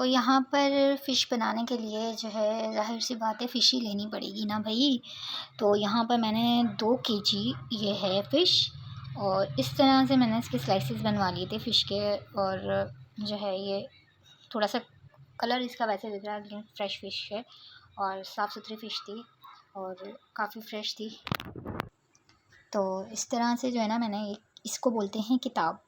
यहाँ पर फ़िश बनाने के लिए जो है ज़ाहिर-सी बात है फ़िश ही लेनी पड़ेगी ना भई। तो यहाँ पर मैंने 2 केजी ये है फ़िश और इस तरह से मैंने इसके स्लाइसेस बनवा लिए थे फ़िश के। और जो है ये थोड़ा-सा कलर इसका वैसे दिख रहा है लेकिन फ़्रेश फ़िश है और साफ़-सुथरी फ़िश थी और काफ़ी फ़्रेश थी। तो इस तरह से जो है ना मैंने इसको बोलते हैं किताब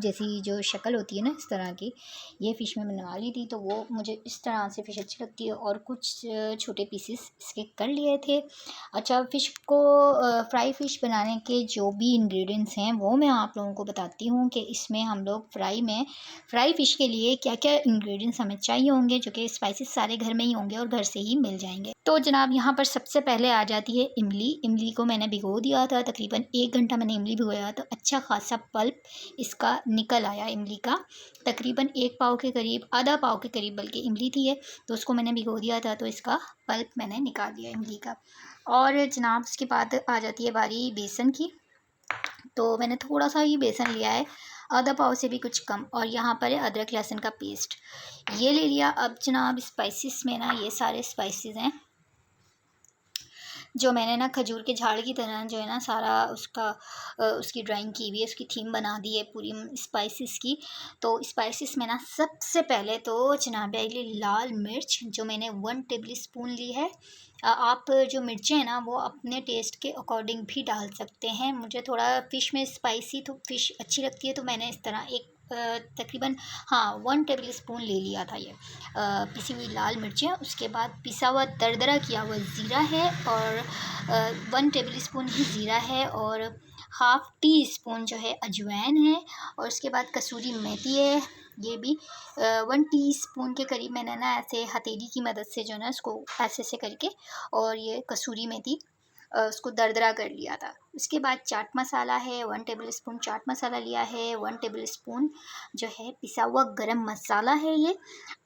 जैसी जो शक्ल होती है ना इस तरह की, ये फ़िश में बनवा ली थी। तो वो मुझे इस तरह से फ़िश अच्छी लगती है और कुछ छोटे पीसेस इसके कर लिए थे। अच्छा, फ़िश को फ्राई फ़िश बनाने के जो भी इंग्रेडिएंट्स हैं वो मैं आप लोगों को बताती हूँ कि इसमें हम लोग फ्राई फ़िश के लिए क्या-क्या इंग्रेडिएंट्स हमें चाहिए होंगे, जो कि स्पाइसेस सारे घर में ही होंगे और घर से ही मिल जाएँगे। तो जनाब यहाँ पर सबसे पहले आ जाती है इमली। इमली को मैंने भिगो दिया था, तकरीबन 1 घंटा मैंने इमली भिगोया तो अच्छा ख़ासा पल्प इसका निकल आया इमली का। तकरीबन 1 पाव के करीब, आधा पाव के करीब बल्कि इमली थी ये, तो उसको मैंने भिगो दिया था तो इसका पल्प मैंने निकाल दिया इमली का। और जनाब उसके बाद आ जाती है बारी बेसन की। तो मैंने थोड़ा-सा ही बेसन लिया है, आधा पाव से भी कुछ कम। और यहाँ पर है अदरक लहसुन का पेस्ट, ये ले लिया। अब जनाब स्पाइसेस में ना ये सारे स्पाइसेस हैं जो मैंने ना खजूर के झाड़ की तरह जो है ना सारा उसकी ड्राइंग की हुई है, उसकी थीम बना दी है पूरी स्पाइसेस की। तो स्पाइसेस में ना सबसे पहले तो जनाब लाल मिर्च जो मैंने 1 टेबल स्पून ली है। आप जो मिर्चें हैं ना वो अपने टेस्ट के अकॉर्डिंग भी डाल सकते हैं। मुझे थोड़ा फ़िश में स्पाइसी तो फ़िश अच्छी लगती है तो मैंने इस तरह एक तकरीबन 1 टेबल स्पून ले लिया था ये पिसी हुई लाल मिर्चें। उसके बाद पिसा हुआ दरदरा किया हुआ ज़ीरा है और 1 टेबल स्पून ही ज़ीरा है और हाफ़ टी स्पून जो है अजवाइन है। और उसके बाद कसूरी मेथी है, ये भी 1 टीस्पून के करीब मैंने ना ऐसे हथेली की मदद से जो है ना इसको ऐसे करके और ये कसूरी मेथी उसको दरदरा कर लिया था। उसके बाद चाट मसाला है, 1 टेबल स्पून चाट मसाला लिया है, 1 टेबल स्पून जो है पिसा हुआ गरम मसाला है ये।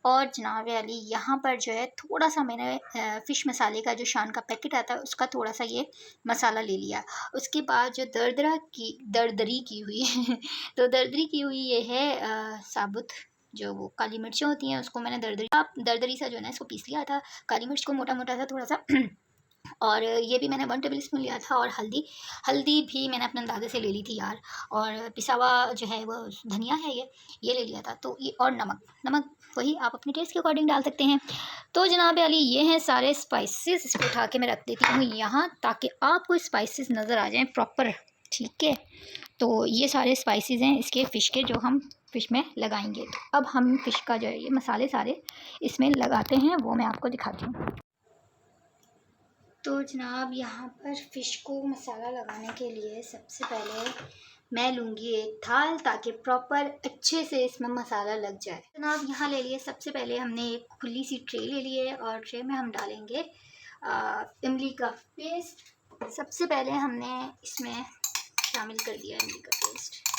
और जनाब अली यहाँ पर जो है थोड़ा-सा मैंने फ़िश मसाले का जो शान का पैकेट आता है उसका थोड़ा-सा ये मसाला ले लिया। उसके बाद जो दरदरी की हुई तो दरदरी की हुई ये है साबुत जो वो काली मिर्चें होती हैं उसको मैंने दरदरी सा जो है ना इसको पीस लिया था। काली मिर्च को मोटा-मोटा सा थोड़ा-सा और ये भी मैंने 1 टेबल स्पून लिया था। और हल्दी भी मैंने अपने अंदाज़े से ले ली थी यार। और पिसा हुआ जो है वो धनिया है ये ले लिया था। तो ये और नमक वही आप अपने टेस्ट के अकॉर्डिंग डाल सकते हैं। तो जनाब अली ये हैं सारे स्पाइसेस, इसको उठा के मैं रख देती हूँ यहाँ ताकि आपको स्पाइसेस नज़र आ जाएँ प्रॉपर, ठीक है। तो ये सारे स्पाइसेस हैं इसके फ़िश के जो हम फ़िश में लगाएंगे। तो अब हम फ़िश का जो है ये मसाले सारे इसमें लगाते हैं, वो मैं आपको दिखाती हूँ। तो जनाब यहाँ पर फ़िश को मसाला लगाने के लिए सबसे पहले मैं लूँगी एक थाल ताकि प्रॉपर अच्छे से इसमें मसाला लग जाए। जनाब यहाँ ले लिए, सबसे पहले हमने एक खुली सी ट्रे ले ली है और ट्रे में हम डालेंगे इमली का पेस्ट। सबसे पहले हमने इसमें शामिल कर दिया इमली का पेस्ट।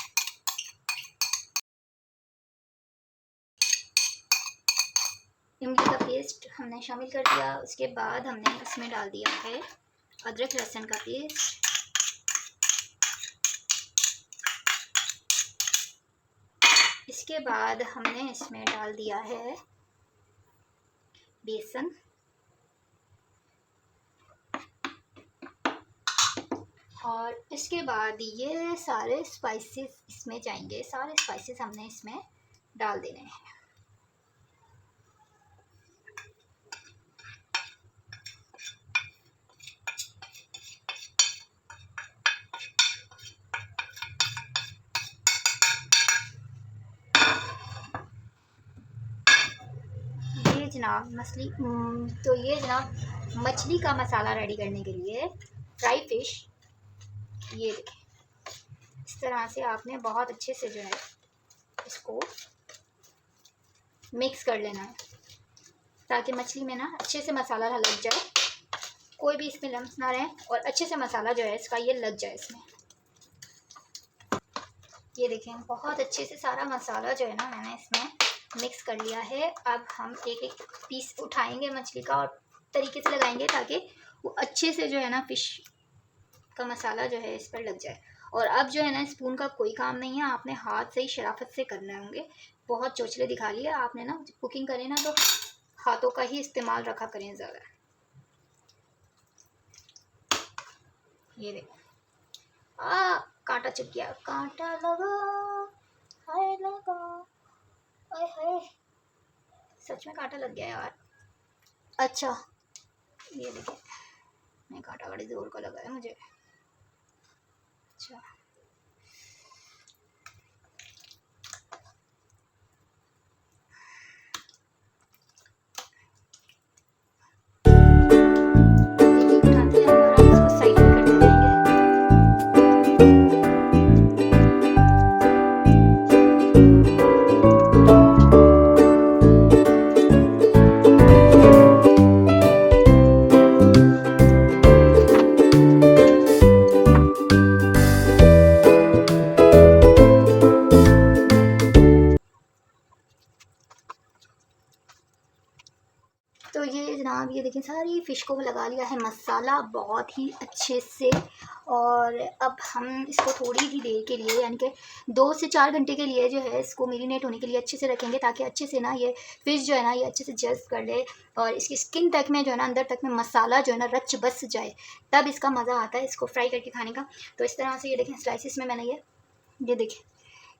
इमली का पेस्ट हमने शामिल कर दिया। उसके बाद हमने इसमें डाल दिया है अदरक लहसुन का पेस्ट। इसके बाद हमने इसमें डाल दिया है बेसन। और इसके बाद ये सारे स्पाइसेस इसमें जाएंगे, सारे स्पाइसेस हमने इसमें डाल देने हैं। ये जनाब ये जनाब मछली का मसाला रेडी करने के लिए फ्राई फ़िश, ये देखें इस तरह से आपने बहुत अच्छे से जो है इसको मिक्स कर लेना है ताकि मछली में ना अच्छे से मसाला लग जाए, कोई भी इसमें लम्स ना रहे और अच्छे से मसाला जो है इसका ये लग जाए इसमें। ये देखें बहुत अच्छे से सारा मसाला जो है ना मैंने इसमें मिक्स कर लिया है। अब हम एक एक पीस उठाएंगे मछली का और तरीके से लगाएंगे ताकि वो अच्छे से जो है ना फ़िश का मसाला जो है इस पर लग जाए। और अब जो है ना स्पून का कोई काम नहीं है, आपने हाथ से ही शराफत से करने होंगे। बहुत चोचले दिखा लिया आपने ना, कुकिंग करें ना तो हाथों का ही इस्तेमाल रखा करें ज़्यादा। ये देखो, कांटा चुप गया, कांटा लगा, हाय लगा, हाय हाय, सच में कांटा लग गया यार। अच्छा ये देखिए, नहीं कांटा बड़े जोर का लगा है मुझे। अच्छा ये उठाते जाएंगे और आप इसको साइड में करते जाएंगे। तो ये जनाब, ये देखिए सारी फ़िश को लगा लिया है मसाला बहुत ही अच्छे से। और अब हम इसको थोड़ी ही देर के लिए, यानी कि 2 से 4 घंटे के लिए जो है इसको मेरिनेट होने के लिए अच्छे से रखेंगे, ताकि अच्छे से ना ये फ़िश जो है ना ये अच्छे से जज़्ब कर ले और इसकी स्किन तक में जो है ना, अंदर तक में मसाला जो है ना रच बस जाए, तब इसका मज़ा आता है इसको फ्राई करके खाने का। तो इस तरह से ये देखें स्लाइसिस में मैंने ये देखें,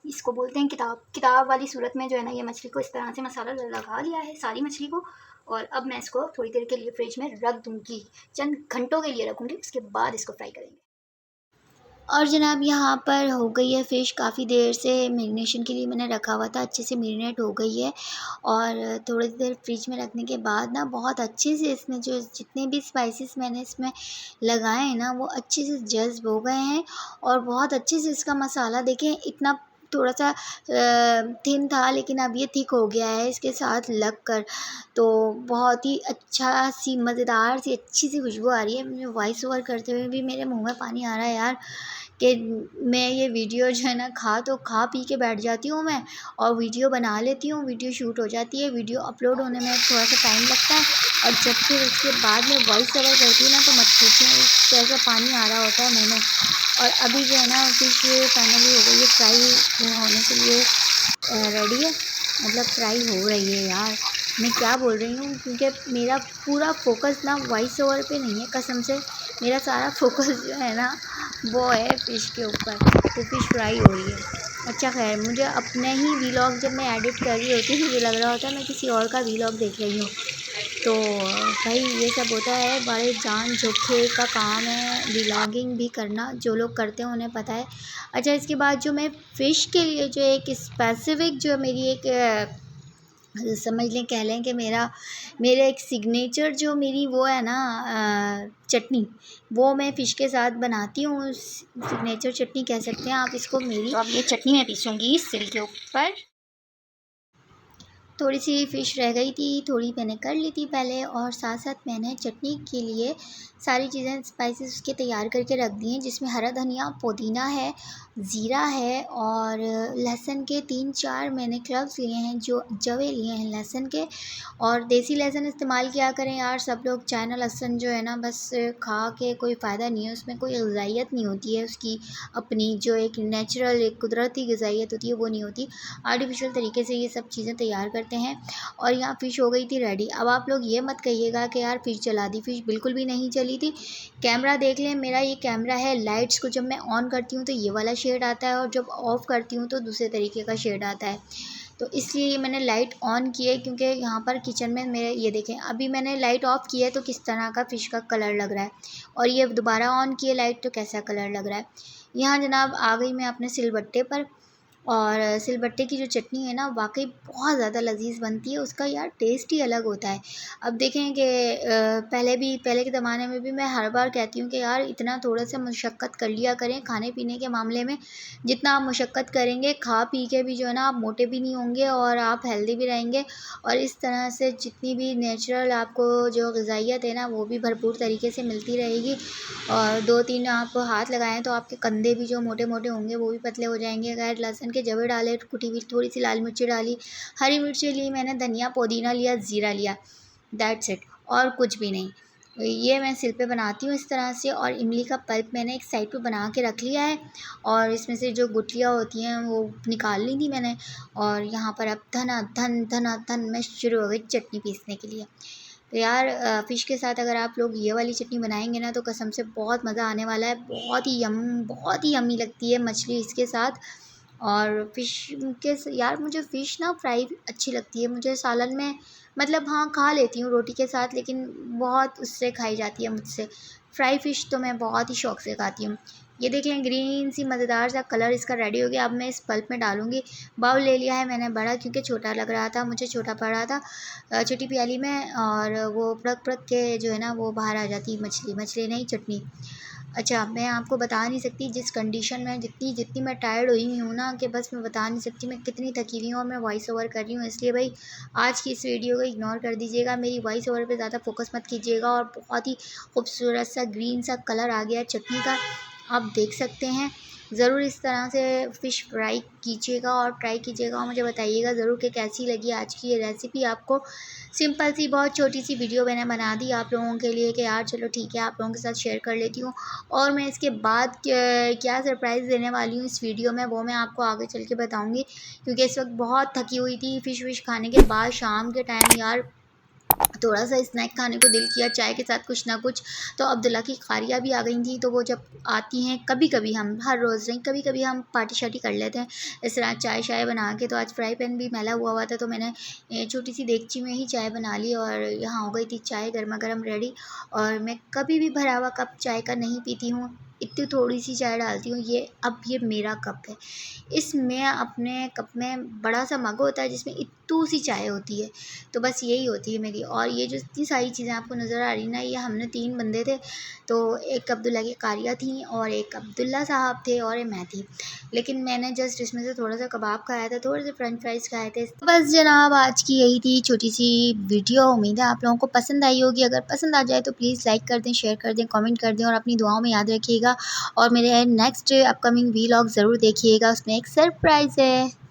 इसको बोलते हैं किताब वाली सूरत में जो है ना ये मछली को इस तरह से मसाला लगा लिया है सारी मछली को। और अब मैं इसको थोड़ी देर के लिए फ्रिज में रख दूँगी, चंद घंटों के लिए रखूँगी, उसके बाद इसको फ्राई करेंगे। और जनाब यहाँ पर हो गई है फ़िश, काफ़ी देर से मैरिनेशन के लिए मैंने रखा हुआ था, अच्छे से मैरिनेट हो गई है। और थोड़ी देर फ्रिज में रखने के बाद ना बहुत अच्छे से इसमें जो जितने भी स्पाइसेस मैंने इसमें लगाए हैं ना वो अच्छे से जज़्ब हो गए हैं। और बहुत अच्छे से इसका मसाला देखें, इतना थोड़ा सा थिन था लेकिन अब ये थिक हो गया है इसके साथ लग कर। तो बहुत ही अच्छा सी मज़ेदार सी अच्छी सी खुशबू आ रही है। मुझे वॉइस ओवर करते हुए भी मेरे मुँह में पानी आ रहा है यार, कि मैं ये वीडियो जो है ना खा पी के बैठ जाती हूँ मैं, और वीडियो बना लेती हूँ, वीडियो शूट हो जाती है, वीडियो अपलोड होने में थोड़ा सा टाइम लगता है, और जब फिर उसके बाद में वॉइस ओवर करती हूँ ना तो मत पूछिए कैसा पानी आ रहा होता है मुँह में। और अभी जो है ना फ़िश फाइनली हो गई है, फ्राई होने के लिए रेडी है, मतलब फ्राई हो रही है यार। मैं क्या बोल रही हूँ, क्योंकि मेरा पूरा फ़ोकस ना वॉइस ओवर पे नहीं है, कसम से मेरा सारा फ़ोकस जो है ना वो है फ़िश के ऊपर, तो फ़िश फ्राई हो रही है। अच्छा खैर, मुझे अपने ही वीलॉग जब मैं एडिट कर रही होती हूँ मुझे लग रहा होता है मैं किसी और का वीलॉग देख रही हूँ। तो भाई ये सब होता है, बड़े जान जोखे का काम है व्लॉगिंग भी करना, जो लोग करते हैं उन्हें पता है। अच्छा, इसके बाद जो मैं फ़िश के लिए जो एक स्पेसिफ़िक जो मेरी एक समझ लें, कह लें कि मेरा एक सिग्नेचर जो मेरी वो है ना चटनी, वो मैं फ़िश के साथ बनाती हूँ। सिग्नेचर चटनी कह सकते हैं आप इसको मेरी। तो अब ये चटनी मैं पीसूँगी सिल के ऊपर। थोड़ी सी फ़िश रह गई थी, थोड़ी मैंने कर ली थी पहले, और साथ साथ मैंने चटनी के लिए सारी चीज़ें स्पाइसेस उसके तैयार करके रख दी हैं, जिसमें हरा धनिया, पुदीना है, ज़ीरा है, और लहसुन के 3-4 मैंने क्लव्स लिए हैं, जो जवे लिए हैं लहसुन के। और देसी लहसुन इस्तेमाल किया करें यार सब लोग, चाइना लहसुन जो है ना बस खा के कोई फ़ायदा नहीं है, उसमें कोई ग़िज़ाइयत नहीं होती है, उसकी अपनी जो एक नेचुरल एक कुदरती ग़िज़ाइयत होती है वो नहीं होती। आर्टिफ़िशियल तरीके से ये सब चीज़ें तैयार करते हैं। और यहाँ फ़िश हो गई थी रेडी। अब आप लोग ये मत कहिएगा कि यार फ़िश जला दी, फ़िश बिल्कुल भी नहीं जली थी। कैमरा देख लें, मेरा ये कैमरा है, लाइट्स को जब मैं ऑन करती हूँ तो ये वाला शेड आता है, और जब ऑफ़ करती हूँ तो दूसरे तरीके का शेड आता है। तो इसलिए ये मैंने लाइट ऑन की है, क्योंकि यहाँ पर किचन में मेरे ये देखें, अभी मैंने लाइट ऑफ़ की है तो किस तरह का फ़िश का कलर लग रहा है, और ये दोबारा ऑन की है लाइट तो कैसा कलर लग रहा है। यहाँ जनाब आ गई मैं अपने सिलबट्टे पर, और सिलबट्टे की जो चटनी है ना वाक़ई बहुत ज़्यादा लज़ीज़ बनती है, उसका यार टेस्ट ही अलग होता है। अब देखें कि पहले के ज़माने में भी मैं हर बार कहती हूँ कि यार इतना थोड़ा-सा मशक्क़त कर लिया करें खाने-पीने के मामले में। जितना आप मशक्क़त करेंगे, खा पी के भी जो है ना आप मोटे भी नहीं होंगे और आप हेल्दी भी रहेंगे, और इस तरह से जितनी भी नेचुरल आपको जो ग़िज़ाइयत है ना वो भी भरपूर तरीके से मिलती रहेगी। और 2-3 आप हाथ लगाएँ तो आपके कंधे भी जो मोटे-मोटे होंगे वो भी पतले हो जाएँगे। अगर लहसुन के जवे डाले, कुटी हुई थोड़ी सी लाल मिर्ची डाली, हरी मिर्ची ली मैंने, धनिया, पुदीना लिया, ज़ीरा लिया, दैट्स इट, और कुछ भी नहीं। ये मैं सिल पे बनाती हूँ इस तरह से। और इमली का पल्प मैंने एक साइड पे बना के रख लिया है और इसमें से जो गुठलियाँ होती हैं वो निकाल ली थी मैंने। और यहाँ पर अब धना धन मैं शुरू हो गई चटनी पीसने के लिए। तो यार फ़िश के साथ अगर आप लोग ये वाली चटनी बनाएंगे ना तो कसम से बहुत मज़ा आने वाला है। बहुत ही यम्मी लगती है मछली इसके साथ। और फ़िश यार मुझे फ़िश ना फ्राई अच्छी लगती है, मुझे सालन में मतलब हाँ खा लेती हूँ रोटी के साथ, लेकिन बहुत उससे खाई जाती है मुझसे। फ्राई फ़िश तो मैं बहुत ही शौक़ से खाती हूँ। ये देख लें ग्रीन सी मज़ेदार सा कलर इसका रेडी हो गया। अब मैं इस पल्प में डालूँगी। बाउल ले लिया है मैंने बड़ा, क्योंकि छोटा लग रहा था मुझे, छोटा पड़ रहा था छोटी प्याली में। और वो पड़क पड़क के जो है ना वो बाहर आ जाती मछली, मछली नहीं चटनी। अच्छा, मैं आपको बता नहीं सकती जिस कंडीशन में जितनी जितनी मैं टायर्ड हुई हुई हूँ ना, कि बस मैं बता नहीं सकती मैं कितनी थकी हुई हूँ। और मैं वॉइस ओवर कर रही हूँ, इसलिए भाई आज की इस वीडियो को इग्नोर कर दीजिएगा। मेरी वॉइस ओवर पे ज़्यादा फोकस मत कीजिएगा। और बहुत ही खूबसूरत सा ग्रीन सा कलर आ गया है चटनी का, आप देख सकते हैं। ज़रूर इस तरह से फ़िश फ्राई कीजिएगा और ट्राई कीजिएगा और मुझे बताइएगा ज़रूर कि कैसी लगी आज की ये रेसिपी आपको। सिंपल सी बहुत छोटी सी वीडियो मैंने बना दी आप लोगों के लिए कि यार चलो ठीक है आप लोगों के साथ शेयर कर लेती हूँ। और मैं इसके बाद क्या सरप्राइज़ देने वाली हूँ इस वीडियो में, वो मैं आपको आगे चल के बताऊँगी। क्योंकि इस वक्त बहुत थकी हुई थी फ़िश विश खाने के बाद, शाम के टाइम यार थोड़ा सा स्नैक खाने को दिल किया, चाय के साथ कुछ ना कुछ। तो अब्दुल्ला की खारियाँ भी आ गई थी, तो वो जब आती हैं कभी कभी, हम हर रोज़ नहीं, कभी कभी हम पार्टी शार्टी कर लेते हैं इस तरह चाय शाय बना के। तो आज फ्राई पैन भी मैला हुआ था, तो मैंने छोटी सी देगची में ही चाय बना ली और यहाँ हो गई थी चाय गर्मा गर्म रेडी। और मैं कभी भी भरा हुआ कप चाय का नहीं पीती हूँ, इतनी थोड़ी सी चाय डालती हूँ। ये मेरा कप है, इसमें अपने कप में बड़ा सा मग होता है जिसमें इत्तू सी चाय होती है। तो बस यही होती है मेरी। और ये जो इतनी सारी चीज़ें आपको नज़र आ रही ना, ये हमने 3 बंदे थे। तो एक अब्दुल्ला की कारिया थी और एक अब्दुल्ला साहब थे और एक मैं थी। लेकिन मैंने जस्ट इसमें से थोड़ा सा कबाब खाया था, थोड़े से फ्रेंच फ्राइज़ खाए थे। तो बस जनाब आज की यही थी छोटी सी वीडियो। उम्मीद है आप लोगों को पसंद आई होगी। अगर पसंद आ जाए तो प्लीज़ लाइक कर दें, शेयर कर दें, कमेंट कर दें और अपनी दुआओं में याद रखिएगा। और मेरे नेक्स्ट अपकमिंग वीलॉग ज़रूर देखिएगा, उसमें एक सरप्राइज़ है।